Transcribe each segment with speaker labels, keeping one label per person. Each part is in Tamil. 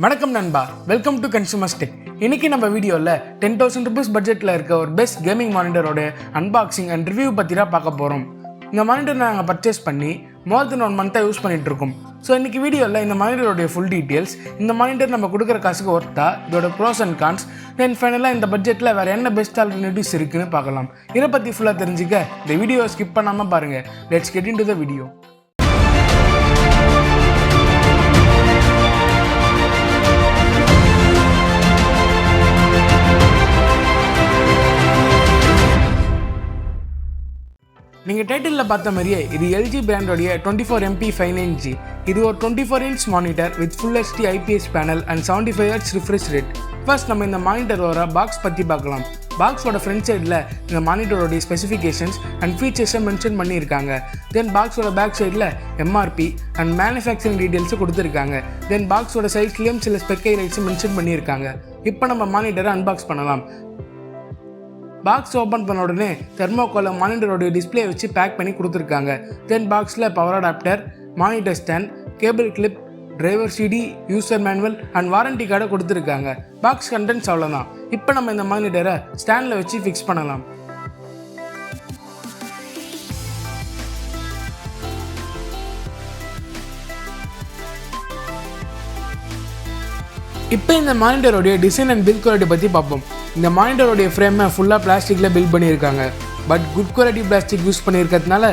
Speaker 1: வணக்கம் நண்பா, வெல்கம் டு கன்சூமர்ஸ் டெக். இன்னைக்கு நம்ம வீடியோவில் 10,000 rupees பட்ஜெட்டில் இருக்க ஒரு பெஸ்ட் கேமிங் மானிட்டரோட அன்பாக்சிங் அண்ட் ரிவ்யூ பற்றி தான் பார்க்க போகிறோம். இந்த மானிட்டர் நாங்கள் பர்ச்சேஸ் பண்ணி மோர் தென் 1 month யூஸ் பண்ணிட்டு இருக்கோம். ஸோ இன்னைக்கு வீடியோவில் இந்த மானிட்டரோடைய ஃபுல் டீட்டெயில்ஸ், இந்த மானிட்டர் நம்ம கொடுக்குற காசுக்கு ஒர்த்தா, இதோட ப்ரோஸ் அண்ட் கான்ஸ், தென் ஃபைனலாக இந்த பட்ஜெட்டில் வேறு என்ன பெஸ்ட் ஆல்டர்னேட்டிவ்ஸ் இருக்குன்னு பார்க்கலாம். இதை பற்றி ஃபுல்லாக தெரிஞ்சுக்க இந்த வீடியோவை ஸ்கிப் பண்ணாமல் பாருங்கள். Let's get into the video. நீங்கள் டைட்டிலில் பார்த்த மாதிரியே இது எல்ஜி பிராண்டோடைய 24MP59G. இது ஒரு 24-inch monitor with full HD IPS panel and 75 Hz refresh rate. First நம்ம இந்த மானிட்டரோட பாக்ஸ் பற்றி பார்க்கலாம். பாக்ஸோட ஃப்ரண்ட் சைடில் இந்த மானிட்டரோடைய ஸ்பெசிஃபிகேஷன்ஸ் அண்ட் ஃபீச்சர்ஸை மென்ஷன் பண்ணியிருக்காங்க. தென் பாக்ஸோட பேக் சைடில் MRP அண்ட் மேனுஃபேக்சரிங் டீட்டெயில்ஸை கொடுத்துருக்காங்க. தென் பாக்ஸோட சைட்லேயும் சில ஸ்பெக் ஹைலைட்ஸை மென்ஷன் பண்ணியிருக்காங்க. இப்போ நம்ம மானிட்டரை அன்பாக்ஸ் பண்ணலாம். பாக்ஸ் ஓப்பன் பண்ண உடனே தெர்மோகோலை மானிட்டரோடைய டிஸ்பிளே வச்சு பேக் பண்ணி கொடுத்துருக்காங்க. தென் பாக்ஸில் power adapter, monitor stand, cable clip, driver CD, user manual and warranty கார்டை கொடுத்துருக்காங்க. பாக்ஸ் கண்டென்ட்ஸ் அவ்வளோதான். இப்போ நம்ம இந்த மானிட்டரை ஸ்டாண்டில் வச்சு ஃபிக்ஸ் பண்ணலாம். இப்போ இந்த மானிட்டரோடைய டிசைன் அண்ட் பில்ட் குவாலிட்டி பற்றி பார்ப்போம். இந்த மானிட்டரோடைய ஃப்ரேமை ஃபுல்லாக பிளாஸ்டிக்கில் பில்ட் பண்ணியிருக்காங்க. But good quality plastic use பண்ணியிருக்கிறதுனால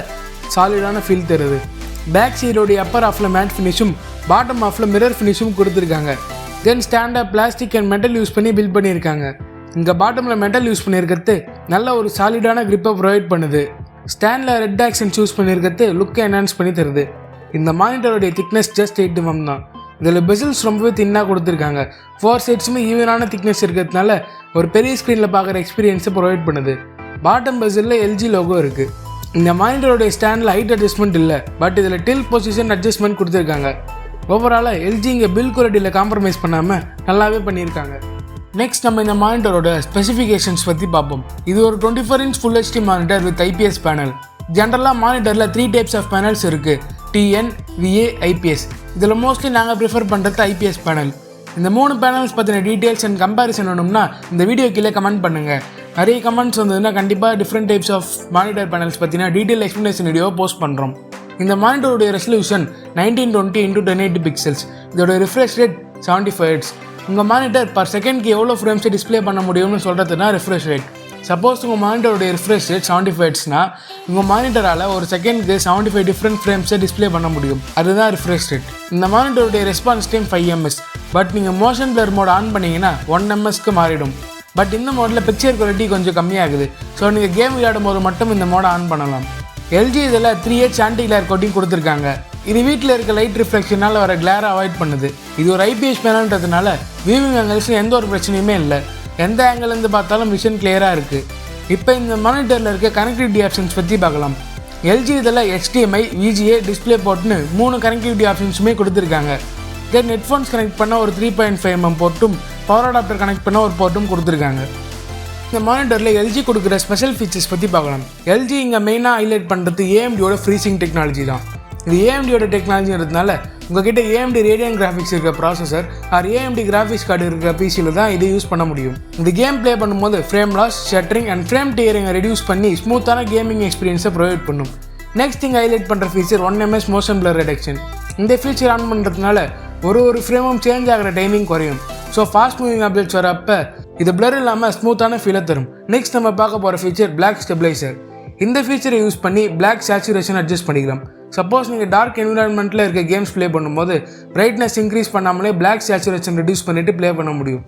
Speaker 1: சாலிடான ஃபீல் தருது. பேக் சைடோடைய அப்பர் ஆஃபில் மேட் ஃபினிஷும் பாட்டம் ஆஃபில் மிரர் ஃபினிஷும் கொடுத்துருக்காங்க. தென் ஸ்டாண்டாக பிளாஸ்டிக் அண்ட் மெட்டல் யூஸ் பண்ணி பில்ட் பண்ணியிருக்காங்க. இங்கே பாட்டமில் மெட்டல் யூஸ் பண்ணியிருக்கிறது நல்ல ஒரு சாலிடான கிரிப்பை ப்ரொவைட் பண்ணுது. ஸ்டாண்டில் ரெட் ஆக்சன்ஸ் யூஸ் பண்ணியிருக்கிறது லுக்கை என்ஹான்ஸ் பண்ணி தருது. இந்த மானிட்டரோடைய திக்னஸ் ஜஸ்ட் 8 mm தான். இதில் பெசில்ஸ் ரொம்பவே தின்னாக கொடுத்துருக்காங்க. 4 சைட்ஸுமே ஈவனான திக்னஸ் இருக்கிறதுனால ஒரு பெரிய ஸ்க்ரீனில் பார்க்குற எக்ஸ்பீரியன்ஸை ப்ரொவைட் பண்ணுது. பாட்டம் பெசிலில் எல்ஜி லோகோ இருக்குது. இந்த மானிட்டரோடைய ஸ்டாண்டில் ஹைட் அட்ஜஸ்ட்மெண்ட் இல்லை, பட் இதில் டில் பொசிஷன் அட்ஜஸ்ட்மெண்ட் கொடுத்துருக்காங்க. ஓவராலாக எல்ஜி இங்கே பில் குவாலிட்டியில் காம்ப்ரமைஸ் பண்ணாமல் நல்லாவே பண்ணியிருக்காங்க. நெக்ஸ்ட் நம்ம இந்த மானிட்டரோட ஸ்பெசிஃபிகேஷன்ஸ் பற்றி பார்ப்போம். இது ஒரு 24-inch full HD monitor with IPS panel. ஜென்ரலாக மானிட்டரில் 3 types ஆஃப் பேனல்ஸ் இருக்குது: TN, VA, IPS. இதில் மோஸ்ட்லி நாங்கள் ப்ரிஃபர் பண்ணுறது IPS பேனல். இந்த 3 பேனல்ஸ் பற்றின டீட்டெயில்ஸ் அண்ட் கம்பேரிசன் வேணும்னா இந்த வீடியோ கீழே கமெண்ட் பண்ணுங்கள். நிறைய கமெண்ட்ஸ் வந்ததுன்னா கண்டிப்பாக different types of monitor panels பற்றின டீட்டெயில் எக்ஸ்ப்ளனேஷன் வீடியோ போஸ்ட் பண்ணுறோம். இந்த மானிட்டருடைய ரெசல்யூஷன் 1920x1080 பிக்சல்ஸ். இதோட ரிஃப்ரெஷ் ரேட் 75 Hz. உங்கள் மானிட்டர் பர் செகண்ட்க்கு எவ்வளோ ஃப்ரேம்ஸை டிஸ்பிளே பண்ண முடியும்னு சொல்கிறதுனா ரிஃப்ரெஷ் ரேட். சப்போஸ் உங்கள் மானிட்டருடைய ரிஃப்ரெஷ் ரேட் 75 Hzனா உங்கள் மானிட்டரால் ஒரு செகண்ட்க்கு 75 டிஃப்ரெண்ட் ஃப்ரேம்ஸை டிஸ்பிளே பண்ண முடியும். அதுதான் ரிஃப்ரெஷ் ரேட். இந்த மானிட்டருடைய ரெஸ்பான்ஸ் டைம் 5 ms. பட் நீங்கள் மோஷன் பிளர் மோட் ஆன் பண்ணிங்கன்னா 1 ms மாறிடும். பட் இந்த மோடில் பிக்சர் குவாலிட்டி கொஞ்சம் கம்மியாகுது. ஸோ நீங்கள் கேம் விளையாடும் போது மட்டும் இந்த மோடை ஆன் பண்ணலாம். எல்ஜி இதில் 3H ஆன்டி கிளேர் கோட்டிங் கொடுத்துருக்காங்க. இது வீட்டில் இருக்க லைட் ரிஃப்ளெக்ஷனால் வர கிளேரை அவாய்ட் பண்ணுது. இது ஒரு IPS பேனல்ன்றதுனால வியூவிங் ஆங்கிள்ஸில் எந்த ஒரு பிரச்சனையுமே இல்லை. எந்த ஆங்கிலேருந்து பார்த்தாலும் விஷன் கிளியராக இருக்குது. இப்போ இந்த மானிட்டரில் இருக்க கனெக்டிவிட்டி ஆப்ஷன்ஸ் பற்றி பார்க்கலாம். எல்ஜி இதில் HDMI, VGA, டிஸ்பிளே போர்ட்னு 3 கனெக்டிவிட்டி ஆப்ஷன்ஸுமே கொடுத்துருக்காங்க. தென் ஹெட்ஃபோன்ஸ் கனெக்ட் பண்ண ஒரு 3.5 mm போர்ட்டும் பவர் அடாப்டர் கனெக்ட் பண்ண ஒரு போர்ட்டும் கொடுத்துருக்காங்க. இந்த மானிட்டரில் எல்ஜி கொடுக்குற ஸ்பெஷல் ஃபீச்சர்ஸ் பற்றி பார்க்கலாம். எல்ஜி இங்கே மெயினாக ஹைலைட் பண்ணுறது AMDயோட ஃப்ரீசிங் டெக்னாலஜி தான். இது AMDயோட டெக்னாலஜின்றதுனால உங்ககிட்ட AMD ரேடியன் கிராஃபிக்ஸ் இருக்கிற processor or AMD graphics card இருக்கிற PCயில் தான் இதை யூஸ் பண்ண முடியும். இந்த கேம் ப்ளே பண்ணும்போது frame loss, stuttering and frame டியரிங்கை ரெடியூஸ் பண்ணி ஸ்மூத்தான கேமிங் எக்ஸ்பீரியன்ஸை ப்ரொவைட் பண்ணும். நெக்ஸ்ட் திங் ஹைலைட் பண்ணுற feature 1 ms motion blur reduction. இந்த ஃபீச்சர் ஆன் பண்ணுறதுனால ஒரு ஃப்ரேமும் சேஞ்ச் ஆகிற டைமிங் குறையும். ஸோ ஃபாஸ்ட் மூவிங் அப்டேட்ஸ் வரப்போ இது பிளர் இல்லாமல் ஸ்மூத்தான ஃபீலை தரும். நெக்ஸ்ட் நம்ம பார்க்க போகிற ஃபீச்சர் பிளாக் ஸ்டெபிளைசர். இந்த ஃபீச்சரை யூஸ் பண்ணி பிளாக் சேச்சுரேஷன் அட்ஜஸ்ட் பண்ணிக்கலாம். சப்போஸ் நீங்கள் டார்க் என்விரான்மெண்ட்டில் இருக்க கேம்ஸ் ப்ளே பண்ணும்போது பிரைட்னஸ் இன்க்ரீஸ் பண்ணாமலே பிளாக் சேச்சுரேஷன் ரெடியூஸ் பண்ணிவிட்டு ப்ளே பண்ண முடியும்.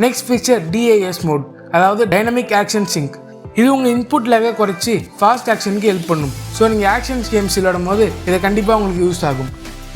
Speaker 1: நெக்ஸ்ட் ஃபீச்சர் DAS மோட், அதாவது டைனமிக் ஆக்ஷன் சிங்க். இது உங்கள் இன்புட் லேகை குறைச்சி ஃபாஸ்ட் ஆக்ஷனுக்கு ஹெல்ப் பண்ணும். ஸோ நீங்கள் ஆக்ஷன்ஸ் கேம்ஸ் விளையாடும் போது இதை கண்டிப்பாக உங்களுக்கு யூஸ் ஆகும்.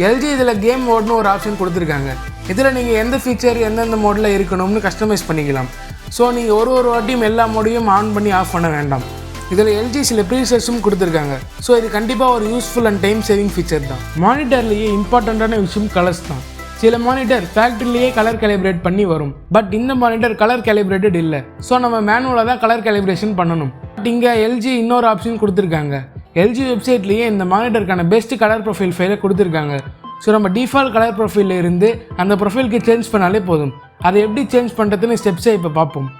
Speaker 1: எல்ஜி இதில் கேம் மோட்னு ஒரு ஆப்ஷன் கொடுத்துருக்காங்க. இதில் நீங்கள் எந்த ஃபீச்சர் எந்தெந்த மோடில் இருக்கணும்னு கஸ்டமைஸ் பண்ணிக்கலாம். ஸோ நீங்கள் ஒரு வாட்டியும் எல்லா மோடையும் ஆன் பண்ணி ஆஃப் பண்ண வேண்டாம். இதில் எல்ஜி சில ப்ரீசெட்ஸும் கொடுத்துருக்காங்க. ஸோ இது கண்டிப்பாக ஒரு useful and time saving feature தான். மானிட்டர்லேயே இம்பார்ட்டண்ட்டான விஷயம் கலர்ஸ் தான். சில மானிட்டர் ஃபேக்ட்ரிலேயே கலர் கேலிப்ரேட் பண்ணி வரும். பட் இந்த மானிட்டர் கலர் கேலிப்ரேட்டட் இல்லை. ஸோ நம்ம மேனுவலாக தான் கலர் கேலிப்ரேஷன் பண்ணணும். பட் இங்கே எல்ஜி இன்னொரு ஆப்ஷன் கொடுத்துருக்காங்க. எல்ஜி வெப்சைட்லேயே இந்த மானிட்டருக்கான பெஸ்ட் கலர் ப்ரொஃபைல் ஃபைலை கொடுத்துருக்காங்க. ஸோ நம்ம டிஃபால்ட் கலர் ப்ரொஃபைலில் இருந்து அந்த ப்ரொஃபைலுக்கு சேஞ்ச் பண்ணாலே போதும். அதை எப்படி சேஞ்ச் பண்ணுறதுன்னு ஸ்டெப்ஸை இப்போ பார்ப்போம்.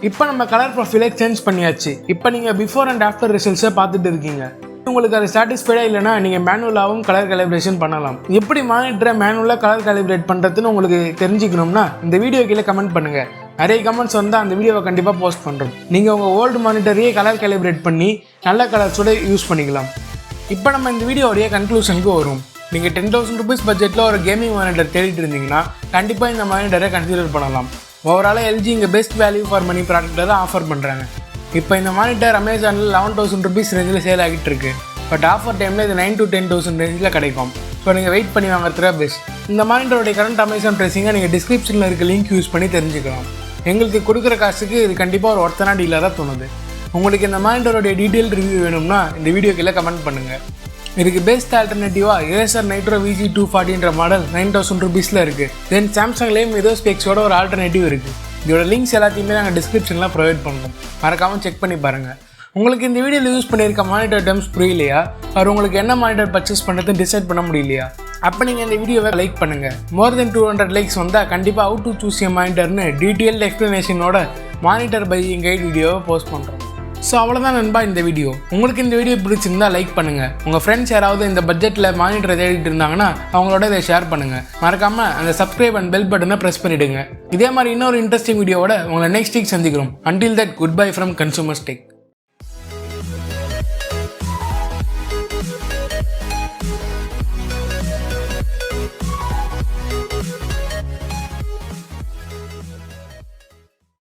Speaker 1: இப்போ நம்ம கலர் ப்ரொஃபைலை சேஞ்ச் பண்ணியாச்சு. இப்போ நீங்கள் பிஃபோர் அண்ட் ஆஃப்டர் ரிசல்ட்ஸை பார்த்துட்டு இருக்கீங்க. உங்களுக்கு அது சாட்டிஸ்ஃபைடாக இல்லைனா நீங்கள் மேனுவலாகவும் கலர் கேலிப்ரேஷன் பண்ணலாம். எப்படி மானிட்டரை மேனுவலாக கலர் கேலிப்ரேட் பண்ணுறதுன்னு உங்களுக்கு தெரிஞ்சுக்கணும்னா இந்த வீடியோ கீழே கமெண்ட் பண்ணுங்கள். நிறைய கமெண்ட்ஸ் வந்தால் அந்த வீடியோவை கண்டிப்பாக போஸ்ட் பண்ணுறோம். நீங்கள் உங்கள் ஓல்டு மானிட்டரையே கலர் கேலிப்ரேட் பண்ணி நல்ல கலர்ஸோட யூஸ் பண்ணிக்கலாம். இப்போ நம்ம இந்த வீடியோடைய கன்க்ளூஷனுக்கு வரும். நீங்கள் 10,000 rupees பட்ஜெட்டில் ஒரு கேமிங் மானிட்டர் தேடிட்டு இருந்தீங்கன்னா கண்டிப்பாக இந்த மானிட்டரை கன்சிடர் பண்ணலாம். ஓவராலாக எல்ஜி இங்கே பெஸ்ட் வேல்யூ ஃபார் மணி ப்ராடக்ட்டை தான் ஆஃபர் பண்ணுறாங்க. இப்போ இந்த மானிட்டர் அமேசானில் 11,000 rupees ரேஞ்சில் சேல் ஆகிட்டு இருக்கு. பட் ஆஃபர் டைமில் இது 9,000 to 10,000 ரேஞ்சில் கிடைக்கும். ஸோ நீங்கள் வெயிட் பண்ணி வாங்குறதுக்கு பெஸ்ட். இந்த மானிட்டருடைய கரண்ட் அமேசான் ப்ரைஸிங்கை நீங்கள் டிஸ்கிரிப்ஷனில் இருக்க லிங்க் யூஸ் பண்ணி தெரிஞ்சுக்கலாம். எங்களுக்கு கொடுக்குற காசுக்கு இது கண்டிப்பாக ஒரு ஒர்த்தனா டீலாக தான் தோணுது. உங்களுக்கு இந்த மானிட்டருடைய டீட்டெயில் ரிவ்யூ வேணும்னா இந்த வீடியோ கீழே கமெண்ட் பண்ணுங்கள். இதுக்கு பெஸ்ட் ஆல்டர்னேட்டிவாக ஏசர் நைட்ரோ VG 240 மாடல் 9,000 rupeesல இருக்குது. தென் சாம்சங்லேயும் இதோ ஸ்பெக்ஸோட ஒரு ஆல்டர்னேட்டிவ் இருக்குது. இதோட லிங்க்ஸ் எல்லாத்தையுமே நாங்கள் டிஸ்கிரிப்ஷனில் ப்ரொவைட் பண்ணுறோம். மறக்காமல் செக் பண்ணி பாருங்கள். உங்களுக்கு இந்த வீடியோவில் யூஸ் பண்ணியிருக்க மானிட்டர் டேர்ம்ஸ் புரியலையா, அவர் உங்களுக்கு என்ன மானிட்டர் பர்ச்சேஸ் பண்ணுறதுன்னு டிசைட் பண்ண முடியலையா, அப்போ நீங்கள் இந்த வீடியோவை லைக் பண்ணுங்கள். மோர் தென் 200 லைக்ஸ் வந்தால் கண்டிப்பாக ஹவ் டு சூஸ் எ மானிட்டர்னு டீட்டெயில்டு எக்ஸ்ப்ளனேஷனோட மானிட்டர் பையிங் கைட் வீடியோவை போஸ்ட் பண்ணுறோம். ஸோ அவ்வளோதான் நண்பா இந்த வீடியோ. உங்களுக்கு இந்த வீடியோ பிடிச்சிருந்தா லைக் பண்ணுங்கள். உங்கள் ஃப்ரெண்ட்ஸ் யாராவது இந்த பட்ஜெட்டில் மானிட்டரை தேடிட்டு இருந்தாங்கன்னா அவங்களோட இதை ஷேர் பண்ணுங்கள். மறக்காமல் அந்த சப்ஸ்கிரைப் அண்ட் பெல் பட்டனை ப்ரெஸ் பண்ணிவிடுங்க. இதே மாதிரி இன்னொரு இன்ட்ரெஸ்டிங் வீடியோவோட உங்களை நெக்ஸ்ட் வீக் சந்திக்கிறோம். Until that good bye from consumers tech.